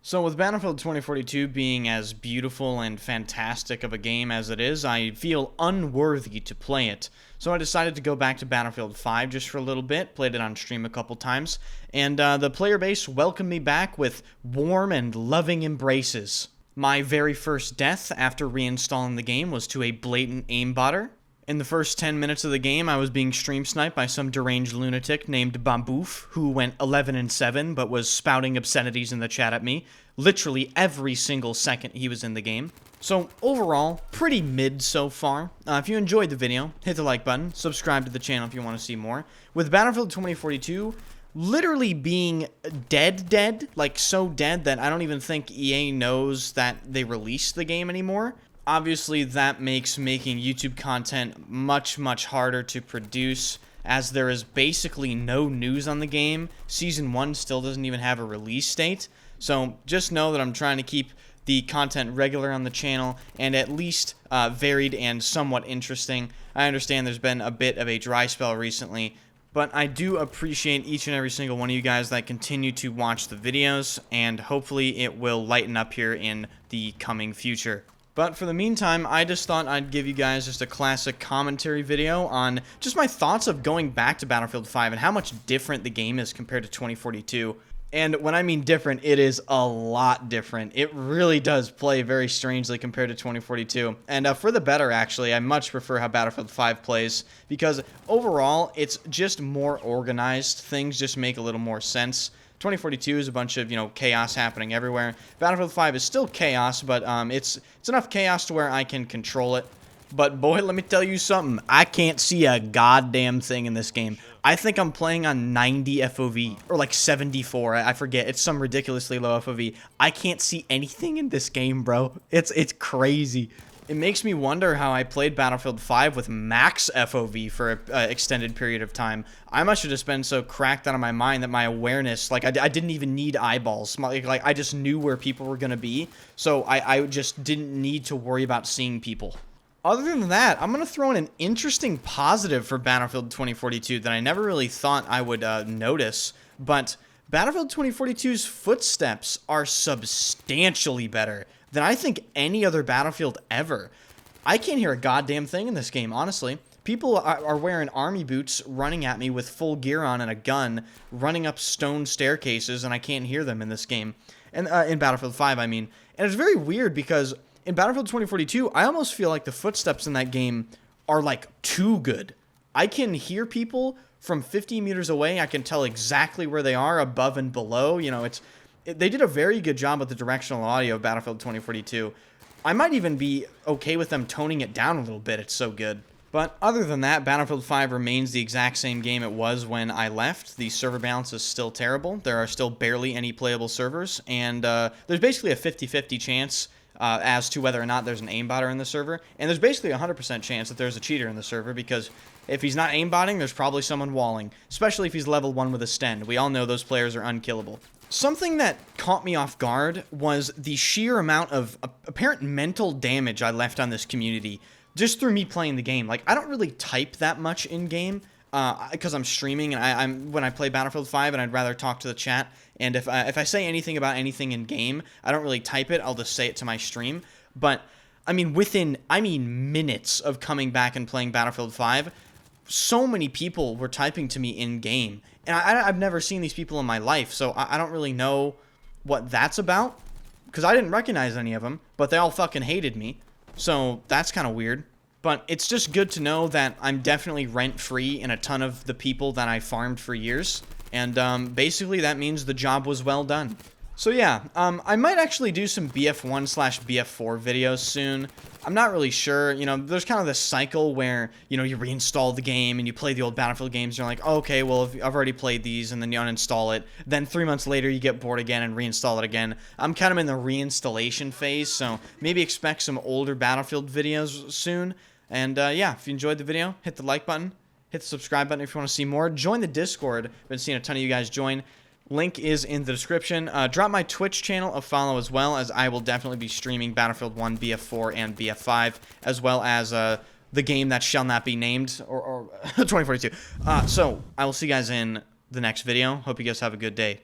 So with Battlefield 2042 being as beautiful and fantastic of a game as it is, I feel unworthy to play it. So I decided to go back to Battlefield 5 just for a little bit, played it on stream a couple times, and the player base welcomed me back with warm and loving embraces. My very first death after reinstalling the game was to a blatant aimbotter. In the first 10 minutes of the game, I was being stream sniped by some deranged lunatic named Bamboof, who went 11-7, but was spouting obscenities in the chat at me, literally every single second he was in the game. So, overall, pretty mid so far. If you enjoyed the video, hit the like button, subscribe to the channel if you want to see more. With Battlefield 2042 literally being dead, like so dead that I don't even think EA knows that they released the game anymore. Obviously, that makes making YouTube content much harder to produce, as there is basically no news on the game. Season 1 still doesn't even have a release date, so just know that I'm trying to keep the content regular on the channel and at least varied and somewhat interesting. I understand there's been a bit of a dry spell recently, but I do appreciate each and every single one of you guys that continue to watch the videos, and hopefully it will lighten up here in the coming future. But for the meantime, I just thought I'd give you guys just a classic commentary video on just my thoughts of going back to Battlefield 5 and how much different the game is compared to 2042. And when I mean different, it is a lot different. It really does play very strangely compared to 2042. And for the better, actually, I much prefer how Battlefield 5 plays, because overall, it's just more organized. Things just make a little more sense. 2042 is a bunch of, chaos happening everywhere. Battlefield 5 is still chaos, but it's enough chaos to where I can control it. But boy, let me tell you something. I can't see a goddamn thing in this game. I think I'm playing on 90 FOV, or like 74, I forget. It's some ridiculously low FOV. I can't see anything in this game, bro. It's crazy. It makes me wonder how I played Battlefield 5 with max FOV for an extended period of time. I must have just been so cracked out of my mind that my awareness, like, I didn't even need eyeballs. Like, I just knew where people were going to be, so I just didn't need to worry about seeing people. Other than that, I'm going to throw in an interesting positive for Battlefield 2042 that I never really thought I would notice, but Battlefield 2042's footsteps are substantially better than I think any other Battlefield ever. I can't hear a goddamn thing in this game, honestly. People are wearing army boots, running at me with full gear on and a gun, running up stone staircases, and I can't hear them in this game. And in Battlefield 5, I mean. And it's very weird because in Battlefield 2042, I almost feel like the footsteps in that game are like too good. I can hear people from 50 meters away. I can tell exactly where they are above and below. They did a very good job with the directional audio of Battlefield 2042. I might even be okay with them toning it down a little bit. It's so good. But other than that, Battlefield 5 remains the exact same game it was when I left. The server balance is still terrible. There are still barely any playable servers, and there's basically a 50-50 chance as to whether or not there's an aimbotter in the server. And there's basically a 100% chance that there's a cheater in the server, because if he's not aimbotting, there's probably someone walling, especially if he's level 1 with a Sten. We all know those players are unkillable. Something that caught me off guard was the sheer amount of apparent mental damage I left on this community just through me playing the game. Like, I don't really type that much in-game because I'm streaming, and when I play Battlefield 5, and I'd rather talk to the chat. And if I say anything about anything in-game, I don't really type it. I'll just say it to my stream. But, I mean, within minutes of coming back and playing Battlefield 5, so many people were typing to me in-game. And I've never seen these people in my life, so I don't really know what that's about, because I didn't recognize any of them, but they all fucking hated me. So that's kind of weird. But it's just good to know that I'm definitely rent-free in a ton of the people that I farmed for years. And basically that means the job was well done. So yeah, I might actually do some BF1/BF4 videos soon. I'm not really sure. There's kind of this cycle where, you reinstall the game and you play the old Battlefield games. You're like, oh, okay, well, I've already played these, and then you uninstall it. Then 3 months later, you get bored again and reinstall it again. I'm kind of in the reinstallation phase, so maybe expect some older Battlefield videos soon. And yeah, if you enjoyed the video, hit the like button, hit the subscribe button if you want to see more. Join the Discord. I've been seeing a ton of you guys join. Link is in the description. Drop my Twitch channel a follow as well, as I will definitely be streaming Battlefield 1, BF4, and BF5, as well as the game that shall not be named, or 2042. So I will see you guys in the next video. Hope you guys have a good day.